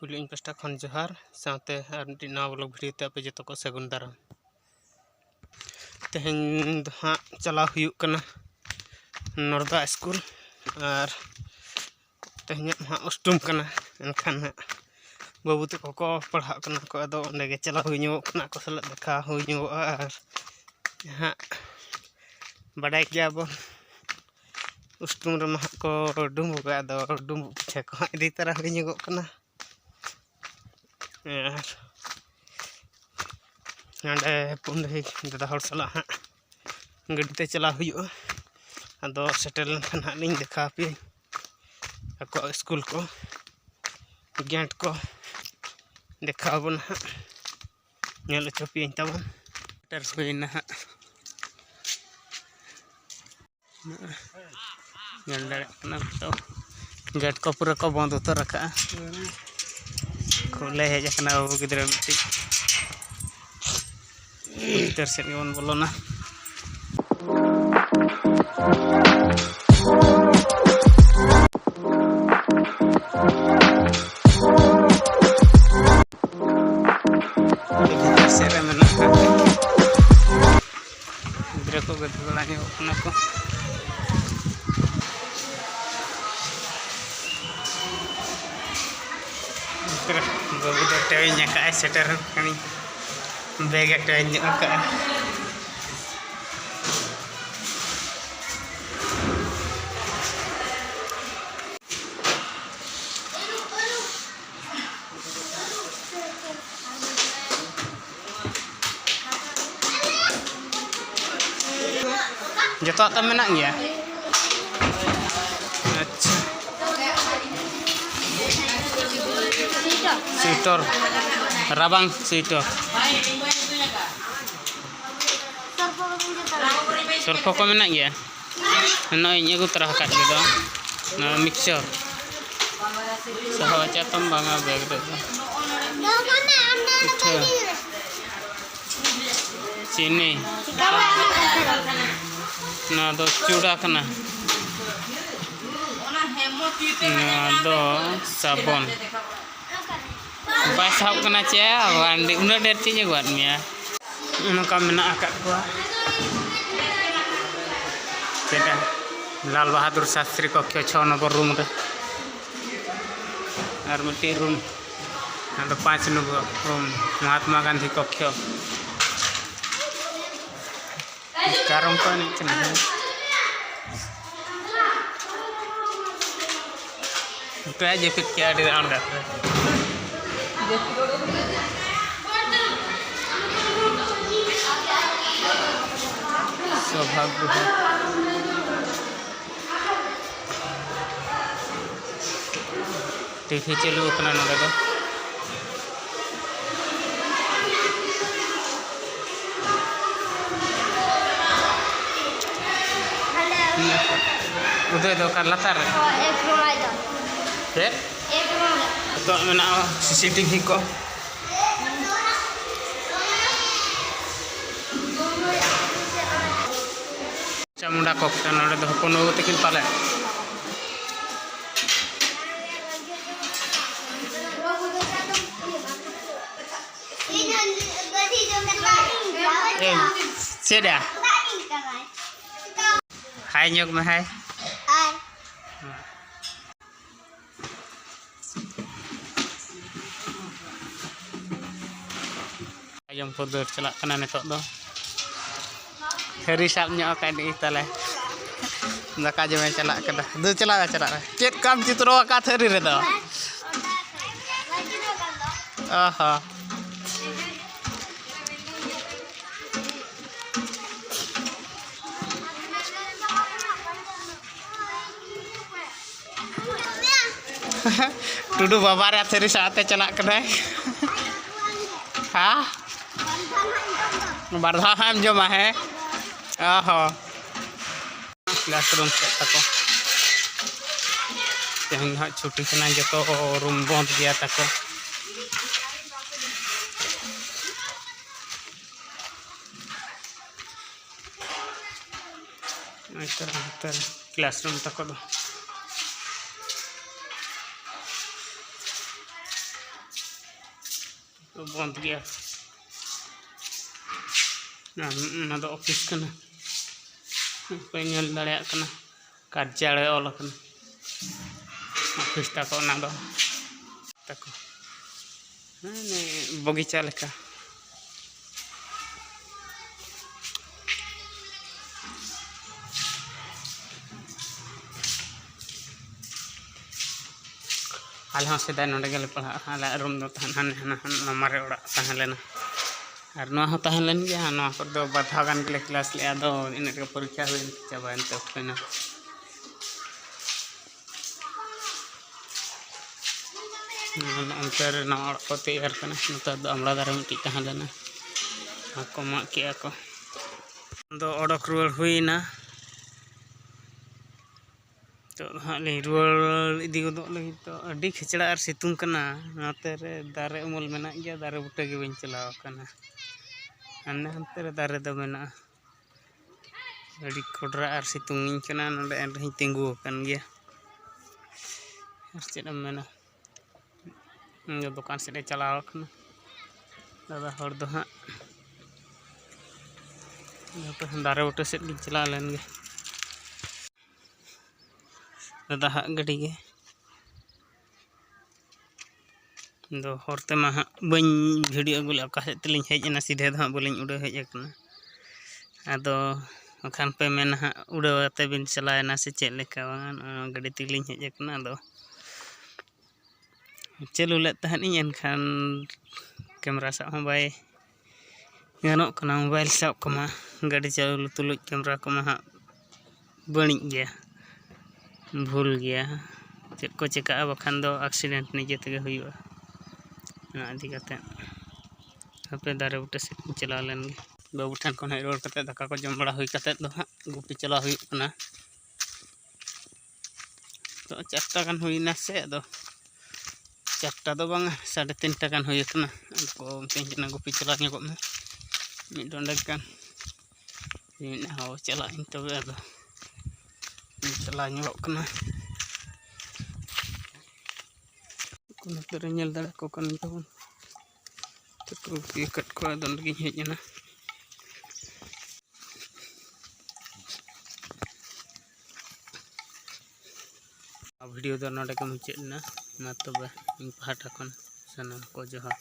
Police इन pasta खन जोहार साथे और मिट्टी नवा ब्लॉग वीडियो ते पे जतो को सगुन दाराम तेहें हाँ चला हुयुक कना नर्दा स्कूल और तेहें हाँ अष्टम कना एनखान बाबू तक को पढ़ा कना को अदो अंदे चला हुयुक कना को सला देखा हुयुक और हाँ बड़ाई गया बो अष्टम रे महा को डुम्बु का अदो डुम्बु पिछे को इदी तरह हुयुक कना नाडे पुंडे दादा हर सला हाँ गड्डीते चला हुयुक अदो सेटल लेनखान हाँ लिंग देखा पे आको स्कूल को गेट को देखा बन हाँ नेल चोपी तबन टर हुईना हाँ नेल दाड़े कना तो गेट को पूरा को बंद उतर रखा खुले हेज कना बाबू गिद्रा मिट्टी भीतर से बन बोलोना को गदलाने अपना को बाबू दो टेविंग का सेटर कनी बैग टेविंग का जतो तो मेना गया अच्छा स्वेटर राबांग स्वेटर सरफो को मेना गया नई अगु तरह का दो मिक्सचर सह चातम बांगा बैग रे चीनी ना दो चूड़ा कना ना दो साबुन बाय साब कना चे वांडी उना डेर चीज गवात मिया उनका मेना आकात को चेटा लाल बहादुर शास्त्री कक्ष 6 नंबर रूम रे और मिट्टी रूम तो 5 नंबर रूम महात्मा गांधी कक्ष कारम को नहीं तो है जे फिर क्या डिजाइन रहता है सौभाग्य है टीवी चलू अपना नोड़े दो उदय दो कर लतार फिर तो मेना सीसीटीवी को चामुंडा को नोड़े दो हपन बाबू तकिन पाले सेडा हाय न्योग में हाय जम को दर चला कना नितो दो थेरी साब न्यो का दी तले दाका जमे चला कदा दो चला चेत काम चित्रो का थेरी रे दो आहा टुडू बाबा रे थेरी साथे चला कदा हाँ बर्धा हम जमा है आहो क्लासरूम तको तेहन हाँ छुट्टी कना जो रूम बंद गया तको क्लासरूम तक तो बंद गया ना दो ऑफिस कना पे नेल दाड़ेया कना कार्यालय ऑल कना ऑफिस ताको ना दो ताको बगीचा लेका आले हूँ सेदा नोडे गेले पढ़ा आले रूम दो तहन हाने मारे ओड़ा तहन लेना और नोआ हो तहन लेन गया नोआ को दो बाधा गान गेले क्लास ले आदो इन के परीक्षा हुई चाबाइन तो फेना अंतर नोआ को तैयार करना नता दो अमला दारे मिट्टी तहन लेना को मा किया को दो ओडक रुआर हुईना तो हाले रुआर इदी गदो लगी तो अडी खिचड़ा और सितुंग कना नाते रे दारे उमल मेना गया दारे बुटे के बइन चलाव कना अन्ने हंते रे दारे दो मेना अडी खोडरा और सितुंग इन कना नंदे एन रही तिंगु कन गया और चेदम मेना दुकान से चलाव कना दादा हर दो हाँ दारे बुटे से चला लेन गे दादा हाँ गड्डी गे दो हरते मा हाँ बन भिडियो अगुल अकाशे तलिंग हेजना सीधे दो हाँ बोलिंग उड़े हेजना आदो खान पे मेन हाँ उड़ाते बिन चलाना से चेक लेका गड्डी तलिंग हेजना आदो चलू ले तहन एनखान कैमरा साब हाँ बाय गानों कना मोबाइल साब कमा गाड़ी चालू तुलुज कैमरा कमा हाँ बणिज गया भूल गया चेक को चेका बखान दो एक्सीडेंट निजे तेगे हुआ इदी कते हपे दारे बुटे से चला लेन गे बाबू ठन को रोड कते दाका को जम बड़ा हुई कते दो हाँ गुपी चला हुई कना तो 4टा गान हुईना से दो 4टा दो बांगा 3:30 गान हुई कना को तेजना गुपी चला ᱧᱚᱜᱚᱜ में मिड डंडे गान इन हो चला इन तबे दो चला ᱧᱚᱜᱚᱜ कना कोना तेरे नेल दाड़ा को कन तबन तो गुपी कट को दंड गी हेजना वीडियो दो नोडे के मुचादना मा तबे इन पहाटा खन सनम को जोहार।